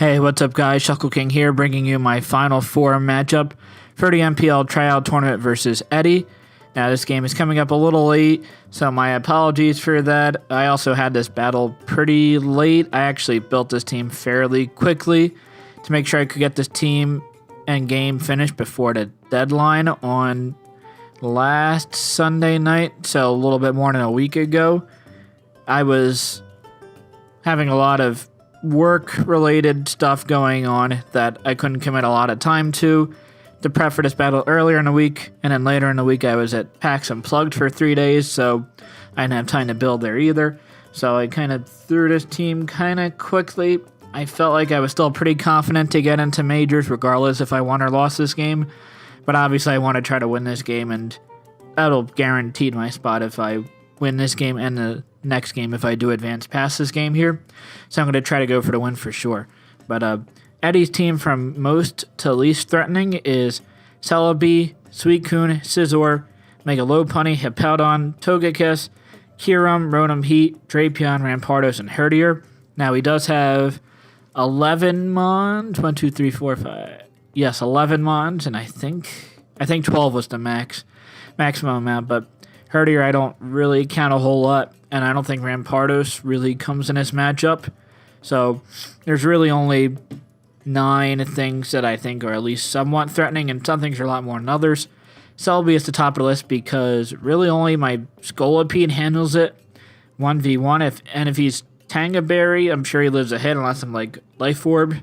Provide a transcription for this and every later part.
Hey, what's up guys, Shuckle King here, bringing you my Final Four matchup for the NPL Tryout Tournament versus Eddy. Now this game is coming up a little late, so my apologies for that. I also had this battle pretty late. I actually built this team fairly quickly to make sure I could get this team and game finished before the deadline on last Sunday night, so a little bit more than a week ago. I was having a lot of work-related stuff going on that I couldn't commit a lot of time to prep for this battle earlier in the week, and then later in the week I was at PAX Unplugged for 3 days, so I didn't have time to build there either. So I kind of threw this team kind of quickly. I felt like I was still pretty confident to get into majors regardless if I won or lost this game, but obviously I want to try to win this game, and that'll guarantee my spot if I win this game and the next game if I do advance past this game here. So I'm going to try to go for the win for sure. But Eddy's team from most to least threatening is Celebi, Suicune, Scizor, Megalopunny, Hippowdon, Togekiss, Kyurem, Rotom Heat, Drapion, Rampardos, and Herdier. Now he does have 11 Mons. 1, 2, 3, 4, 5. Yes, 11 Mons, and I think 12 was the maximum amount, but Herdier I don't really count a whole lot, and I don't think Rampardos really comes in this matchup. So there's really only 9 things that I think are at least somewhat threatening, and some things are a lot more than others. Celebi is the top of the list because really only my Scolipede handles it 1v1. If he's Tanga Berry, I'm sure he lives a hit unless I'm like Life Orb.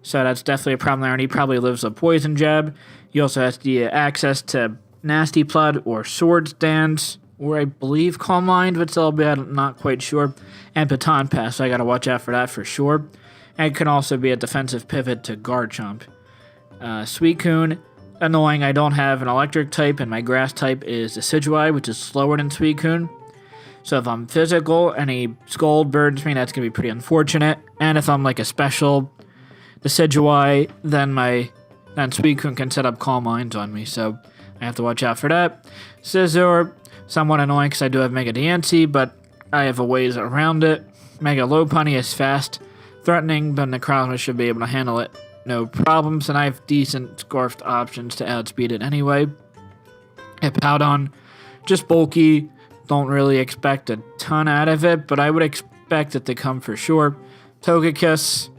So that's definitely a problem there, and he probably lives a Poison Jab. He also has the access to Nasty Plot or Swords Dance, or I believe Calm Mind, but Celebi, I'm not quite sure. And Baton Pass, so I gotta watch out for that for sure. And it can also be a defensive pivot to Garchomp. Suicune, annoying, I don't have an electric type, and my grass type is Decidueye, which is slower than Suicune. So if I'm physical and he Scald burns me, that's gonna be pretty unfortunate. And if I'm like a special Decidueye, then Suicune can set up Calm Minds on me, so I have to watch out for that. Scizor, somewhat annoying because I do have Mega Diancie, but I have a ways around it. Mega Lopunny is fast, threatening, but Necrozma should be able to handle it no problems, and I have decent Scarfed options to outspeed it anyway. Hippowdon, just bulky, don't really expect a ton out of it, but I would expect it to come for sure. Togekiss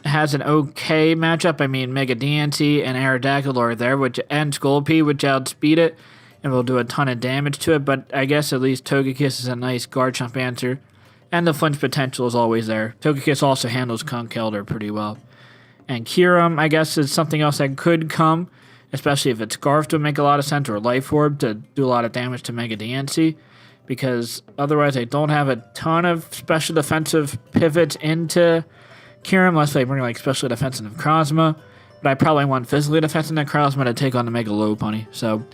has an okay matchup. I mean, Mega Diancie and Aerodactyl are there, and Scolipede, which outspeed it and will do a ton of damage to it, but I guess at least Togekiss is a nice Garchomp answer, and the flinch potential is always there. Togekiss also handles Conkeldurr pretty well. And Kyurem, I guess, is something else that could come, especially if it's Scarfed would make a lot of sense, or Life Orb to do a lot of damage to Mega Diancie, because otherwise I don't have a ton of special defensive pivots into Kyurem, unless they bring like special defense and Necrozma, but I probably want physically defensive Necrozma to take on the Mega Lopunny. So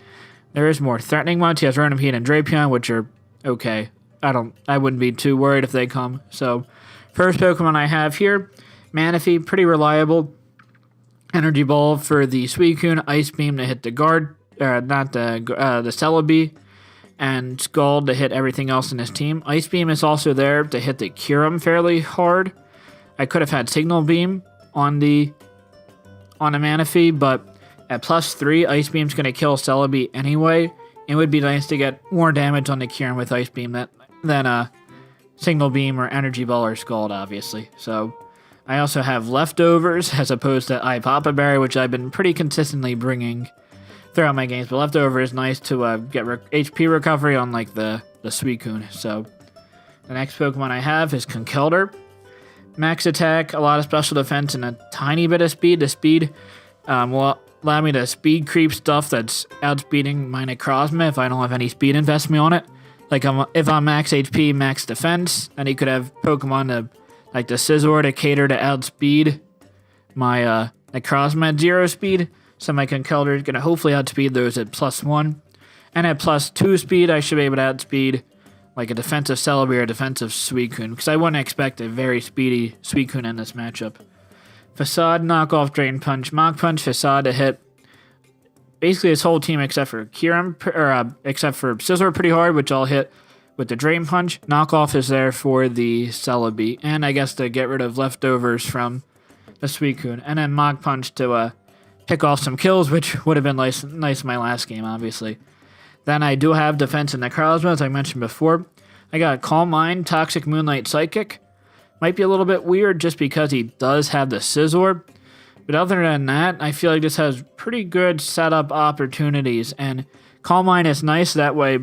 there is more threatening ones. He has Rotom Heat and Drapion, which are okay. I wouldn't be too worried if they come. So first Pokemon I have here, Manaphy, pretty reliable. Energy Ball for the Suicune, Ice Beam to hit the the Celebi, and Scald to hit everything else in his team. Ice Beam is also there to hit the Kyurem fairly hard. I could have had Signal Beam on a Manaphy, but at +3, Ice Beam's going to kill Celebi anyway. It would be nice to get more damage on the Kyurem with Ice Beam than Signal Beam or Energy Ball or Scald, obviously. So I also have Leftovers as opposed to Papa Berry, which I've been pretty consistently bringing throughout my games. But Leftover is nice to get HP recovery on like the Suicune. So the next Pokemon I have is Conkeldurr. Max attack, a lot of special defense, and a tiny bit of speed. The speed will allow me to speed creep stuff that's outspeeding my Necrozma if I don't have any speed investment on it. Like if I'm max HP, max defense, then he could have Pokemon like the Scizor to cater to outspeed my Necrozma at 0 speed. So my Conkeldurr is going to hopefully outspeed those at +1. And at +2 speed, I should be able to outspeed like a defensive Celebi or a defensive Suicune, because I wouldn't expect a very speedy Suicune in this matchup. Facade, knockoff, Drain Punch, Mach Punch, Facade to hit basically his whole team except for Kyurem, except for Scizor pretty hard, which I'll hit with the Drain Punch. Knockoff is there for the Celebi, and I guess to get rid of leftovers from the Suicune. And then Mach Punch to pick off some kills, which would have been nice in my last game, obviously. Then I do have Defense and Necrozma, as I mentioned before. I got Calm Mind, Toxic Moonlight Psychic. Might be a little bit weird just because he does have the Scizor. But other than that, I feel like this has pretty good setup opportunities. And Calm Mind is nice. That way,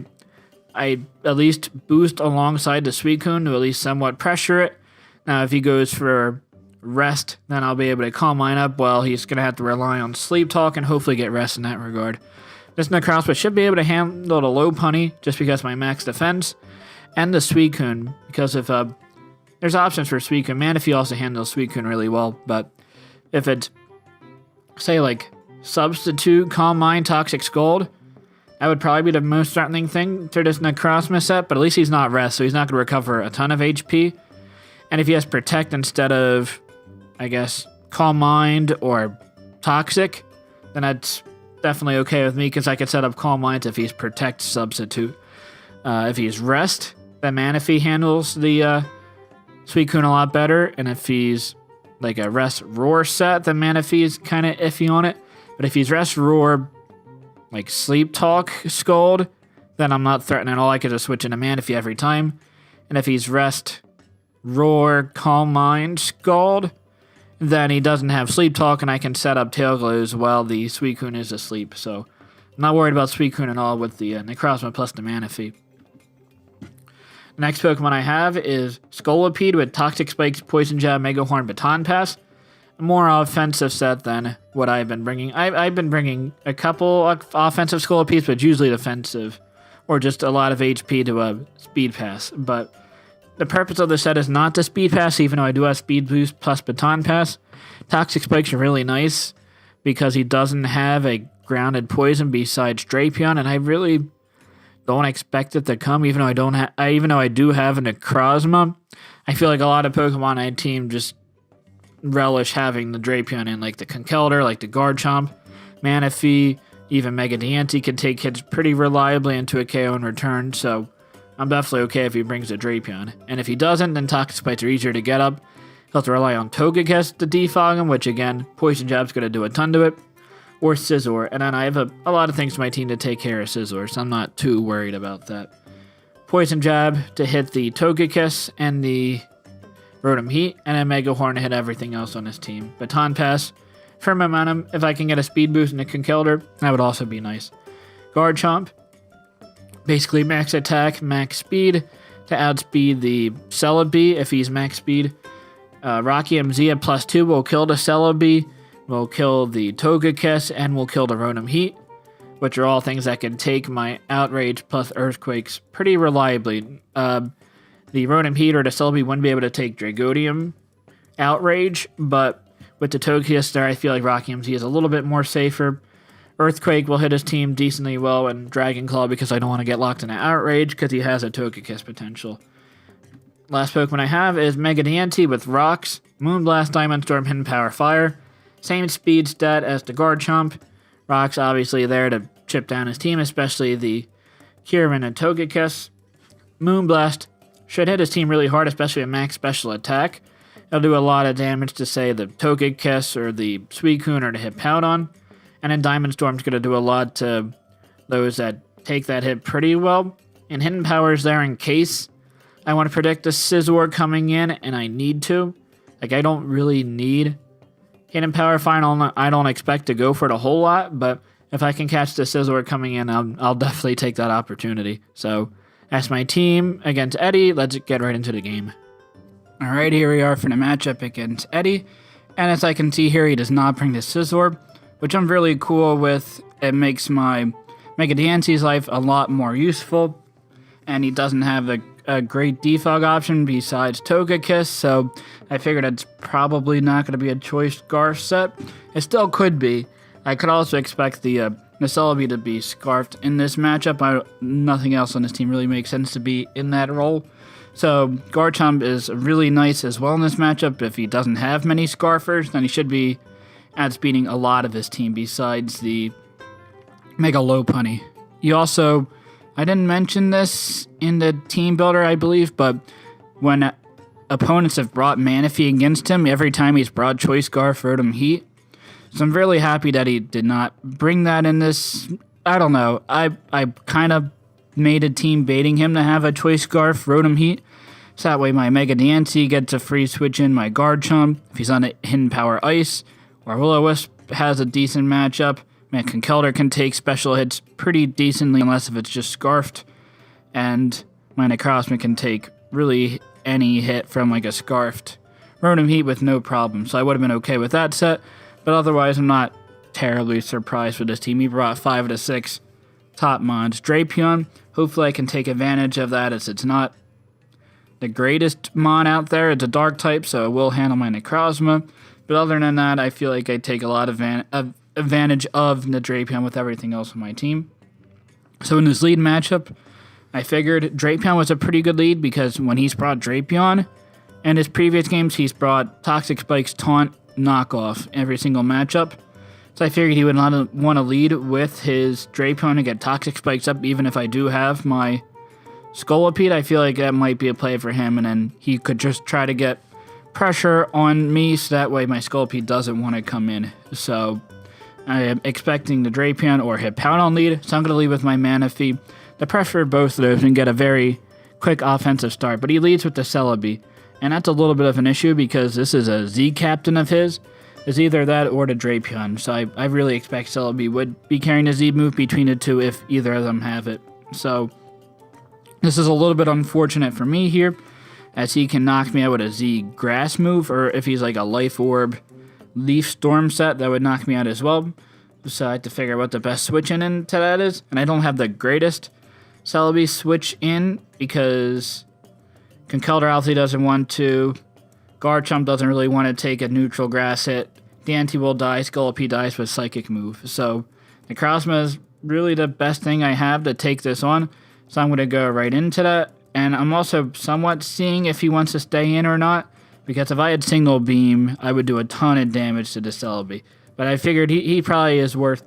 I at least boost alongside the Suicune to at least somewhat pressure it. Now, if he goes for Rest, then I'll be able to Calm Mind up. Well, he's going to have to rely on Sleep Talk and hopefully get rest in that regard. This Necrozma should be able to handle the low punny just because my max defense. And the Suicune, because if there's options for Suicune. Manaphy also handles Suicune really well, but if it's, say, like, Substitute, Calm Mind, Toxic Scald, that would probably be the most threatening thing to this Necrozma set, but at least he's not Rest, so he's not going to recover a ton of HP. And if he has Protect instead of, I guess, Calm Mind or Toxic, then that's definitely okay with me, because I could set up Calm Mind if he's Protect Substitute. If he's Rest, then Manaphy handles the Suicune a lot better, and if he's like a Rest Roar set, then Manaphy is kind of iffy on it. But if he's Rest Roar, like Sleep Talk Scald, then I'm not threatened at all. I could just switch into Manaphy every time. And if he's Rest Roar, Calm Mind Scald, then he doesn't have Sleep Talk, and I can set up Tail Glows while the Suicune is asleep. So I'm not worried about Suicune at all with the Necrozma plus the Manaphy. The next Pokemon I have is Scolipede with Toxic Spikes, Poison Jab, Mega Horn, Baton Pass. A more offensive set than what I've been bringing. I've been bringing a couple of offensive Scolipedes, but usually defensive, or just a lot of HP to a Speed Pass. But the purpose of the set is not to Speed Pass, even though I do have Speed Boost plus Baton Pass. Toxic Spikes are really nice because he doesn't have a grounded poison besides Drapion, and I really don't expect it to come, even though I do have a Necrozma. I feel like a lot of Pokemon on my team just relish having the Drapion in, like the Conkeldurr, like the Garchomp, Manaphy, even Mega Diancie can take hits pretty reliably into a KO in return, so I'm definitely okay if he brings a Drapion. And if he doesn't, then Toxic Spikes are easier to get up. He'll have to rely on Togekiss to defog him, which again, Poison Jab's going to do a ton to it. Or Scizor, and then I have a lot of things to my team to take care of Scizor, so I'm not too worried about that. Poison Jab to hit the Togekiss and the Rotom Heat, and then Mega Horn to hit everything else on his team. Baton Pass for momentum. If I can get a Speed Boost in a Conkeldurr, that would also be nice. Garchomp, basically max attack, max speed to outspeed the Celebi if he's max speed. Rocky MZ at +2 will kill the Celebi, will kill the Togekiss, and will kill the Rotom Heat, which are all things that can take my Outrage plus Earthquakes pretty reliably. The Rotom Heat or the Celebi wouldn't be able to take Dragonium Outrage, but with the Togekiss there, I feel like Rocky MZ is a little bit more safer. Earthquake will hit his team decently well, and Dragon Claw because I don't want to get locked in an Outrage because he has a Togekiss potential. Last Pokemon I have is Mega Diancie with Rocks, Moonblast, Diamond Storm, Hidden Power, Fire. Same speed stat as the Garchomp. Rocks obviously there to chip down his team, especially the Kyurem and Togekiss. Moonblast should hit his team really hard, especially a max special attack. It'll do a lot of damage to, say, the Togekiss or the Suicune or to hit Powdon. And then Diamond Storm's going to do a lot to those that take that hit pretty well. And Hidden Power's there in case I want to predict a Scizor coming in, and I need to. Like, I don't really need Hidden Power Final. I don't expect to go for it a whole lot, but if I can catch the Scizor coming in, I'll definitely take that opportunity. So, that's my team against Eddy. Let's get right into the game. Alright, here we are for the matchup against Eddy. And as I can see here, he does not bring the Scizor, which I'm really cool with. It makes my Mega Diancie's life a lot more useful. And he doesn't have a great defog option besides Togekiss, so I figured it's probably not going to be a choice Garf set. It still could be. I could also expect the Celebi to be scarfed in this matchup. Nothing else on this team really makes sense to be in that role. So Garchomp is really nice as well in this matchup. If he doesn't have many Scarfers, then he should be outspeeding a lot of his team besides the Mega Lopunny. You also I didn't mention this in the team builder, I believe, but when opponents have brought Manaphy against him, every time he's brought Choice Scarf, Rotom Heat. So I'm really happy that he did not bring that in this. I don't know. I kind of made a team baiting him to have a Choice Scarf, Rotom Heat. So that way my Mega Diancie gets a free switch in my Garchomp. If he's on a Hidden Power Ice, or Will-O-Wisp has a decent matchup. Man, Conkeldurr can take special hits pretty decently unless if it's just Scarfed. And my Necrozma can take really any hit from like a Scarfed Rotom Heat with no problem. So I would have been okay with that set. But otherwise, I'm not terribly surprised with this team. He brought 5 to 6 top mons. Drapion, hopefully I can take advantage of that as it's not the greatest mon out there. It's a dark type, so it will handle my Necrozma. But other than that, I feel like I take a lot of advantage of the Drapion with everything else on my team. So in this lead matchup, I figured Drapion was a pretty good lead because when he's brought Drapion, in his previous games, he's brought Toxic Spike's Taunt knockoff every single matchup. So I figured he would not want to lead with his Drapion to get Toxic Spikes up, even if I do have my Scolipede. I feel like that might be a play for him, and then he could just try to get pressure on me, so that way my Scolipede doesn't want to come in. So I am expecting the Drapion or Hippowdon lead, so I'm going to lead with my Manaphy. The pressure both of those and get a very quick offensive start, but he leads with the Celebi, and that's a little bit of an issue because this is a Z captain of his. It's either that or the Drapion, so I really expect Celebi would be carrying a Z move between the two if either of them have it. So this is a little bit unfortunate for me here, as he can knock me out with a Z grass move, or if he's like a Life Orb Leaf Storm set, that would knock me out as well. So I have to figure out what the best switch in into that is, and I don't have the greatest Celebi switch in because Conkeldurr obviously doesn't want to, Garchomp doesn't really want to take a neutral grass hit, Diancie will die, Scolipede dies with Psychic move. So Necrozma is really the best thing I have to take this on, so I'm going to go right into that. And I'm also somewhat seeing if he wants to stay in or not, because if I had Signal Beam, I would do a ton of damage to the Celebi. But I figured he probably is worth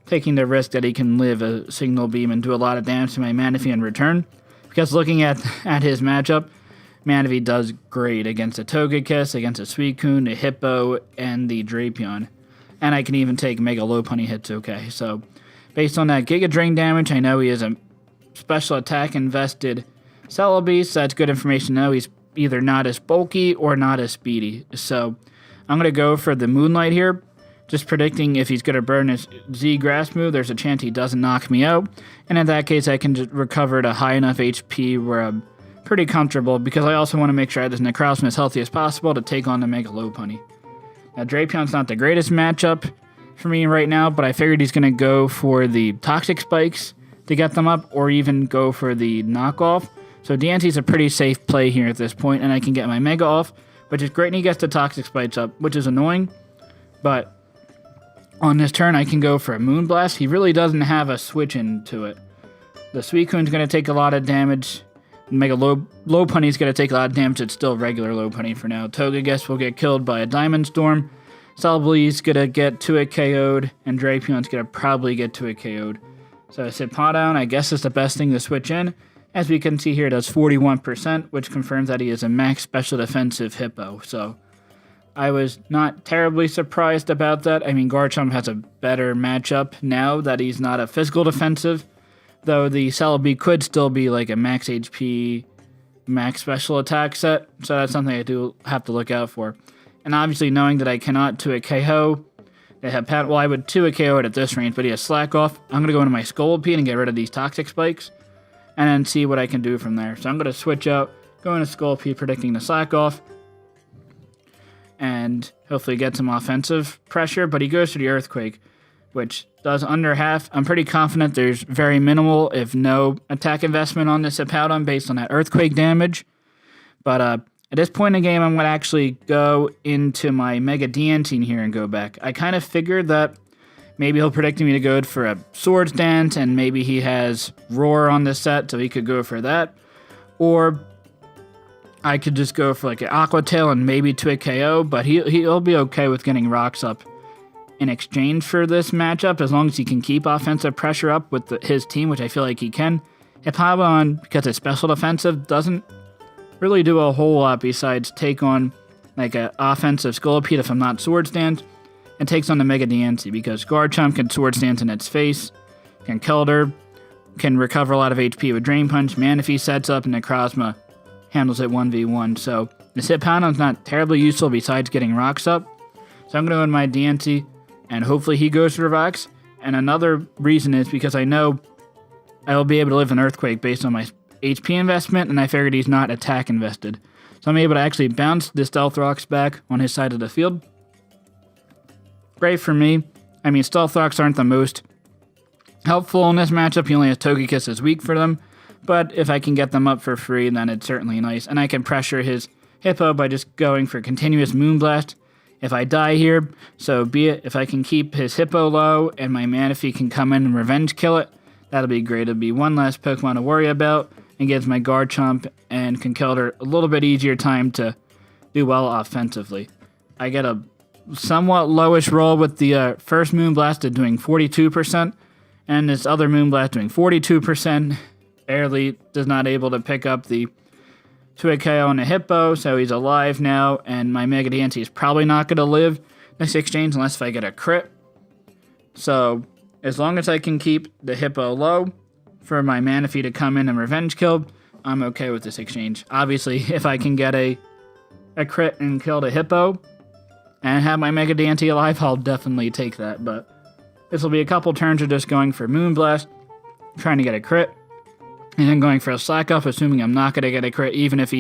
taking the risk that he can live a Signal Beam and do a lot of damage to my Manaphy in return. Because looking at his matchup, Manaphy does great against a Togekiss, against a Suicune, a Hippo, and the Drapion. And I can even take Mega Lopunny hits okay. So based on that Giga Drain damage, I know he is a special attack invested Celebi, so that's good information to know. He's either not as bulky or not as speedy. So I'm going to go for the Moonlight here, just predicting if he's going to burn his Z Grass move, there's a chance he doesn't knock me out. And in that case, I can just recover to high enough HP where I'm pretty comfortable, because I also want to make sure I have this Necrozma as healthy as possible to take on the Mega Lopunny. Now, Drapion's not the greatest matchup for me right now, but I figured he's going to go for the Toxic Spikes to get them up, or even go for the knockoff. So Diancie's a pretty safe play here at this point, and I can get my Mega off, which is great, and he gets the Toxic Spikes up, which is annoying. But on this turn, I can go for a Moonblast. He really doesn't have a switch into it. The Suicune's going to take a lot of damage. Mega Lopunny's going to take a lot of damage. It's still regular Lopunny for now. Togekiss will get killed by a Diamond Storm. Celebi's going to get to it KO'd, and Drapion's going to probably get to it KO'd. So Hippowdon, I guess, is the best thing to switch in. As we can see here, it does 41%, which confirms that he is a max special defensive Hippo. So I was not terribly surprised about that. I mean, Garchomp has a better matchup now that he's not a physical defensive, though the Celebi could still be like a max HP, max special attack set. So that's something I do have to look out for. And obviously, knowing that I cannot 2-hit KO, they have well, I would 2-hit KO it at this range, but he has Slack Off. I'm going to go into my Scolipede and get rid of these Toxic Spikes, and then see what I can do from there. So I'm going to switch out, go into Scolipede, predicting the Slack Off, and hopefully get some offensive pressure. But he goes to the Earthquake, which does under half. I'm pretty confident there's very minimal, if no, attack investment on this Hippowdon based on that Earthquake damage. But at this point in the game, I'm going to actually go into my Mega Diancie here and go back. I kind of figured that maybe he'll predict me to go for a Swords Dance, and maybe he has Roar on this set, so he could go for that. Or I could just go for like an Aqua Tail and maybe 2-hit KO, but he'll be okay with getting rocks up in exchange for this matchup, as long as he can keep offensive pressure up with his team, which I feel like he can. Hippowdon, because it's special defensive, doesn't really do a whole lot besides take on like an offensive Scolipede if I'm not Sword Stance, and takes on the Mega Diancie because Garchomp can Sword Stance in its face, can Keldor, can recover a lot of HP with Drain Punch, Manaphy sets up, and Necrozma handles it 1v1. So this Hippowdon's not terribly useful besides getting rocks up. So I'm going to go in my Diancie, and hopefully he goes for rocks. And another reason is because I know I will be able to live an Earthquake based on my HP investment, and I figured he's not attack invested. So I'm able to actually bounce the Stealth Rocks back on his side of the field. Great for me. I mean, Stealth Rocks aren't the most helpful in this matchup. He only has Togekiss is weak for them. But if I can get them up for free, then it's certainly nice. And I can pressure his Hippo by just going for continuous Moonblast if I die here. So be it, if I can keep his Hippo low and my Manaphy can come in and revenge kill it, that'll be great. It'll be one less Pokemon to worry about and gives my Garchomp and Conkeldurr a little bit easier time to do well offensively. I get a somewhat lowish roll with the first Moonblast doing 42%, and this other Moonblast doing 42%. Barely does not able to pick up the 2-KO on the Hippo, so he's alive now, and my Mega Diancie is probably not going to live this exchange unless if I get a crit. So as long as I can keep the Hippo low for my Manaphy to come in and revenge kill, I'm okay with this exchange. Obviously, if I can get a crit and kill the Hippo and have my Mega Diancie alive, I'll definitely take that. But this will be a couple turns of just going for Moonblast, trying to get a crit, and then going for a Slack Off, assuming I'm not going to get a crit. Even if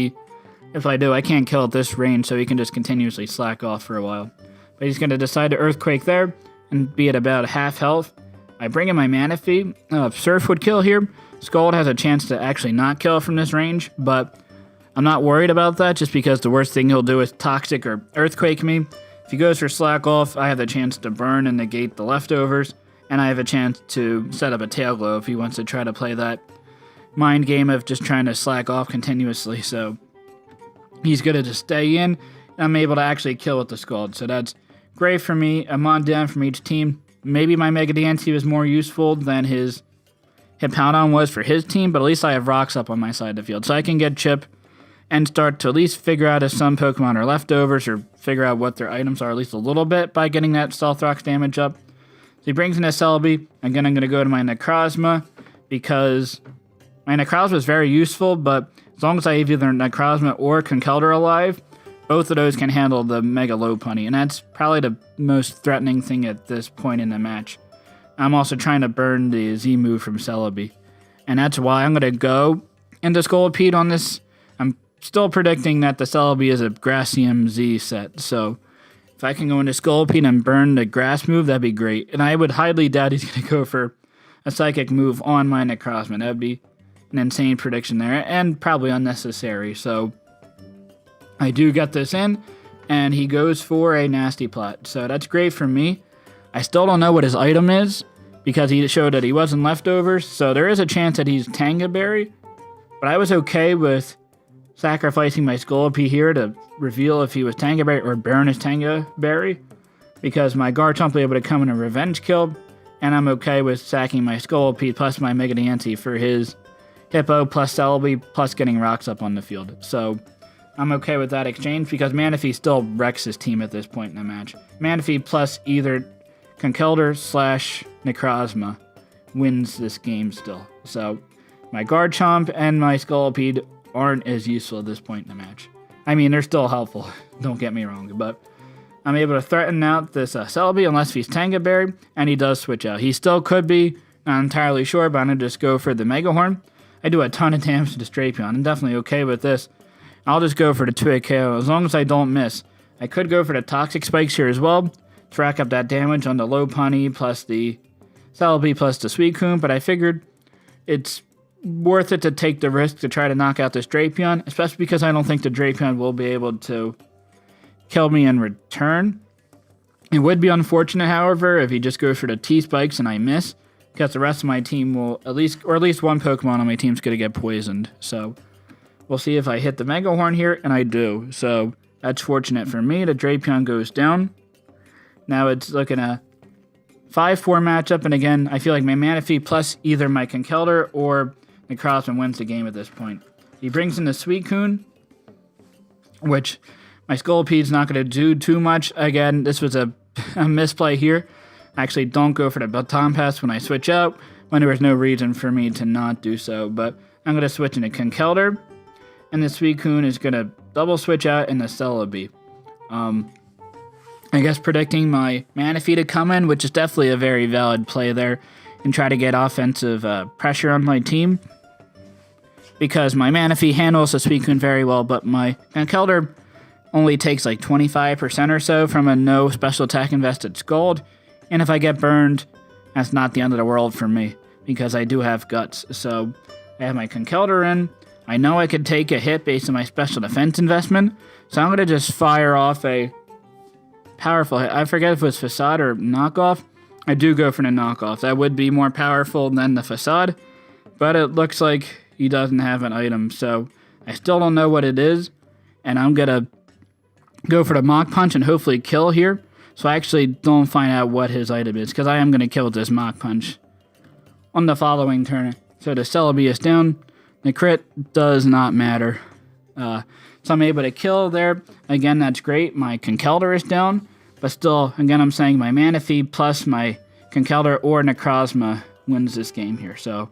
I do, I can't kill at this range, so he can just continuously slack off for a while. But he's going to decide to Earthquake there and be at about half health. I bring in my Manaphy. Surf would kill here. Scald has a chance to actually not kill from this range, but I'm not worried about that just because the worst thing he'll do is Toxic or Earthquake me. If he goes for Slack Off, I have the chance to burn and negate the leftovers, and I have a chance to set up a Tail Glow if he wants to try to play that mind game of just trying to slack off continuously. So he's going to just stay in, and I'm able to actually kill with the Scald. So that's great for me. I'm on down from each team. Maybe my Mega Diancie was more useful than his Hippowdon was for his team, but at least I have rocks up on my side of the field. So I can get Chip and start to at least figure out if some Pokemon are leftovers or figure out what their items are at least a little bit by getting that Stealth Rocks damage up. So he brings in a Celebi. Again, I'm going to go to my Necrozma because my Necrozma is very useful, but as long as I have either Necrozma or Conkeldurr alive, both of those can handle the Mega Lopunny, and that's probably the most threatening thing at this point in the match. I'm also trying to burn the Z move from Celebi, and that's why I'm going to go into Scolipede on this. I'm still predicting that the Celebi is a Grassium Z set, so if I can go into Scolipede and burn the Grass move, that'd be great. And I would highly doubt he's going to go for a Psychic move on my Necrozma. That would be an insane prediction there, and probably unnecessary. So I do get this in, and he goes for a Nasty Plot. So that's great for me. I still don't know what his item is, because he showed that he wasn't leftovers, so there is a chance that he's Tanga Berry, but I was okay with sacrificing my Scolipede here to reveal if he was Tanga Berry or burn his Tanga Berry, because my Garchomp will be able to come in a revenge kill, and I'm okay with sacking my Scolipede plus my Mega Diancie for his Hippo plus Celebi plus getting rocks up on the field. So I'm okay with that exchange because Manaphy still wrecks his team at this point in the match. Manaphy plus either Conkeldurr / Necrozma wins this game still. So my Garchomp and my Scolipede aren't as useful at this point in the match. I mean, they're still helpful, don't get me wrong, but I'm able to threaten out this Celebi unless he's Tanga Berry, and he does switch out. He still could be, not entirely sure, but I'm going to just go for the Mega Horn. I do a ton of damage to Drapion. I'm definitely okay with this. I'll just go for the 2-KO as long as I don't miss. I could go for the Toxic Spikes here as well to rack up that damage on the Lopunny plus the Celebi plus the Suicune, but I figured it's worth it to take the risk to try to knock out this Drapion, especially because I don't think the Drapion will be able to kill me in return. It would be unfortunate, however, if he just goes for the T-Spikes and I miss, because the rest of my team will at least one Pokemon on my team's going to get poisoned. So we'll see if I hit the Mega Horn here, and I do. So that's fortunate for me. The Drapion goes down. Now it's looking at 5-4 matchup, and again, I feel like my Manaphy plus either my Conkeldurr or Necrozma wins the game at this point. He brings in the Suicune, which my Scoliped's not going to do too much. Again, this was a misplay here. Actually, don't go for the Baton Pass when I switch out, when there was no reason for me to not do so. But I'm going to switch into Conkeldurr, and the Suicune is going to double switch out in the Celebi. I guess predicting my Manaphy to come in, which is definitely a very valid play there, and try to get offensive pressure on my team. Because my Manaphy handles the Suicune very well, but my Conkeldurr only takes like 25% or so from a no special attack invested Scald. And if I get burned, that's not the end of the world for me, because I do have Guts. So I have my Conkeldurr in. I know I could take a hit based on my special defense investment, so I'm going to just fire off a powerful hit. I forget if it was Facade or Knockoff. I do go for the Knockoff. That would be more powerful than the Facade, but it looks like he doesn't have an item, so I still don't know what it is, and I'm going to go for the Mach Punch and hopefully kill here, so I actually don't find out what his item is, because I am going to kill with this Mach Punch on the following turn. So the Celebi is down. The crit does not matter. So I'm able to kill there. Again, that's great. My Conkeldurr is down, but still, again, I'm saying my Manaphy plus my Conkeldurr or Necrozma wins this game here, so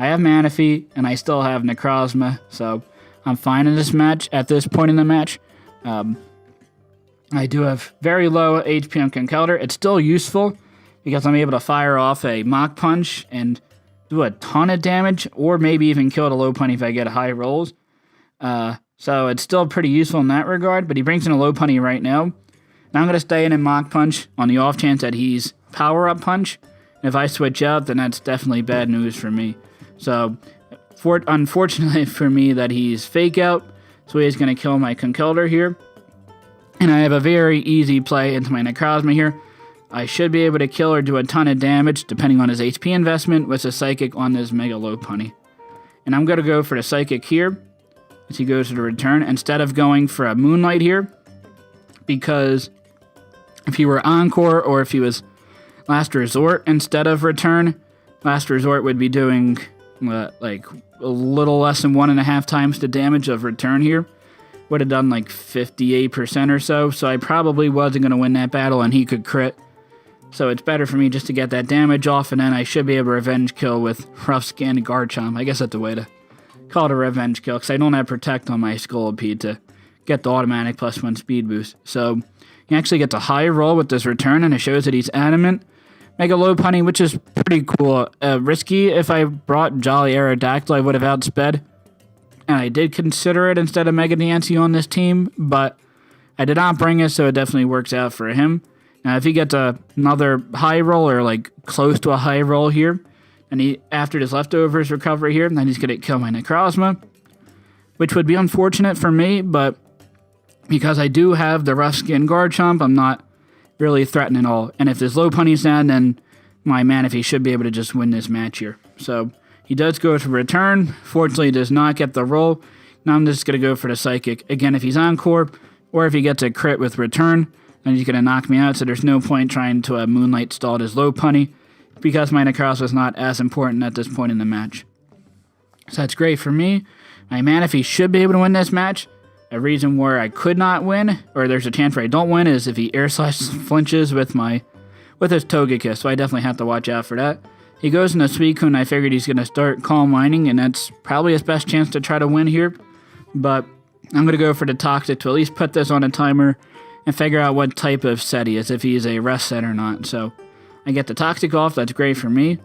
I have Manaphy, and I still have Necrozma, so I'm fine in this match. At this point in the match, I do have very low HP on Conkeldurr. It's still useful, because I'm able to fire off a Mach Punch and do a ton of damage, or maybe even kill the Lopunny if I get high rolls. So it's still pretty useful in that regard, but he brings in a Lopunny right now. Now I'm going to stay in Mach Punch on the off chance that he's Power-Up Punch. If I switch out, then that's definitely bad news for me. So, unfortunately for me that he's Fake Out, so he's going to kill my Conkeldurr here. And I have a very easy play into my Necrozma here. I should be able to kill or do a ton of damage, depending on his HP investment, with a Psychic on this Mega Lopunny. And I'm going to go for the Psychic here, as he goes to the return, instead of going for a Moonlight here. Because if he were Encore, or if he was Last Resort instead of Return, Last Resort would be doing like a little less than 1.5 times the damage of Return here. Would have done like 58% or so, so I probably wasn't going to win that battle, and he could crit. So it's better for me just to get that damage off, and then I should be able to revenge kill with Rough Skin and Garchomp. I guess that's the way to call it a revenge kill, because I don't have Protect on my Scolipede to get the automatic +1 speed boost. So he actually gets a high roll with this return, and it shows that he's adamant. Mega Lopunny, which is pretty cool. Risky. If I brought Jolly Aerodactyl, I would have outsped. And I did consider it instead of Mega Diancie on this team, but I did not bring it, so it definitely works out for him. Now, if he gets another high roll, or like close to a high roll here, and he, after his leftovers recover here, then he's going to kill my Necrozma, which would be unfortunate for me, but because I do have the Rough Skin Garchomp, I'm not really threatening at all. And if this Lopunny's down, then my Manaphy should be able to just win this match here. So he does go to return. Fortunately, does not get the roll. Now I'm just going to go for the Psychic. Again, if he's Encore, or if he gets a crit with return, then he's going to knock me out, so there's no point trying to Moonlight stall his Lopunny, because my Necrozma is not as important at this point in the match. So that's great for me. My Manaphy should be able to win this match. A reason where I could not win, or there's a chance where I don't win, is if he Air Slash flinches with his Togekiss, so I definitely have to watch out for that. He goes into Suicune, I figured he's going to start Calm Mining, and that's probably his best chance to try to win here. But I'm going to go for the Toxic to at least put this on a timer and figure out what type of set he is, if he's a rest set or not. So I get the Toxic off, that's great for me.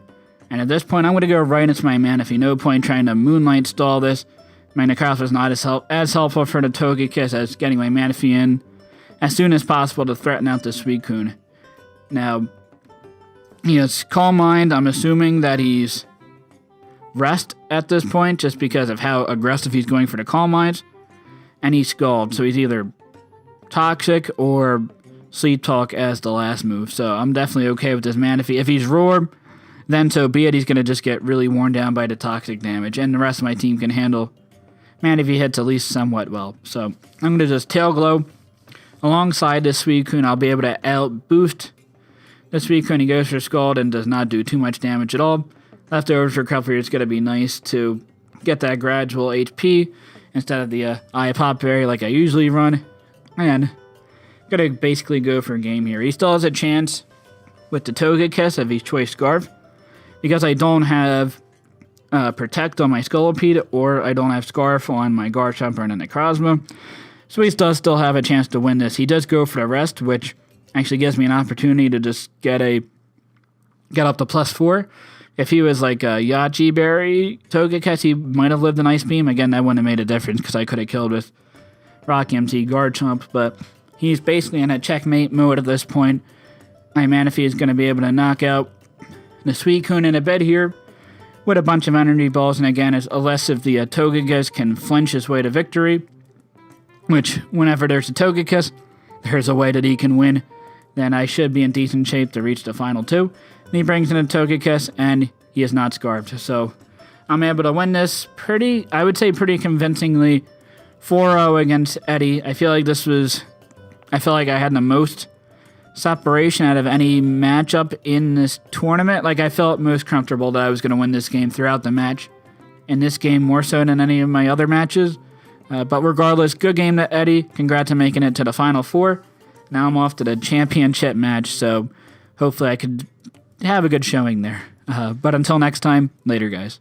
And at this point, I'm going to go right into my Manaphy. No point trying to Moonlight stall this. My Necrozma is not as helpful for the Togekiss as getting my Manaphy in as soon as possible to threaten out the Suicune. Now, he has Calm Mind. I'm assuming that he's Rest at this point, just because of how aggressive he's going for the Calm Minds. And he's Scald, so he's either Toxic or Sleep Talk as the last move. So I'm definitely okay with this Manaphy. If he's Roar, then so be it. He's going to just get really worn down by the Toxic damage, and the rest of my team can handle Manaphy hits at least somewhat well. So I'm going to just Tail Glow. Alongside this Suicune, I'll be able to out-boost the Suicune. He goes for Scald and does not do too much damage at all. leftovers recovery is going to be nice to get that gradual HP instead of the eye pop berry like I usually run. And going to basically go for a game here. He still has a chance with the Togekiss if he's Choice Scarf, because I don't have Protect on my Scolipede, or I don't have Scarf on my Garchomp and Necrozma. So he does still have a chance to win this. He does go for the rest, which actually gives me an opportunity to just get up to +4. If he was like a Yachi Berry Togekiss, he might have lived an Ice Beam. Again, that wouldn't have made a difference because I could have killed with Rock MC Garchomp, but he's basically in a checkmate mode at this point. My Manaphy is going to be able to knock out the Suicune in a bed here with a bunch of energy balls, and again, unless if the Togekiss can flinch his way to victory, which whenever there's a Togekiss, there's a way that he can win, then I should be in decent shape to reach the final 2. And he brings in a Togekiss, and he is not Scarfed, so I'm able to win this I would say pretty convincingly, 4-0 against Eddy. I feel like I had the most separation out of any matchup in this tournament. Like, I felt most comfortable that I was going to win this game throughout the match. In this game, more so than any of my other matches. But regardless, good game to Eddy. Congrats on making it to the Final 4. Now I'm off to the championship match, so hopefully I could have a good showing there. But until next time, later, guys.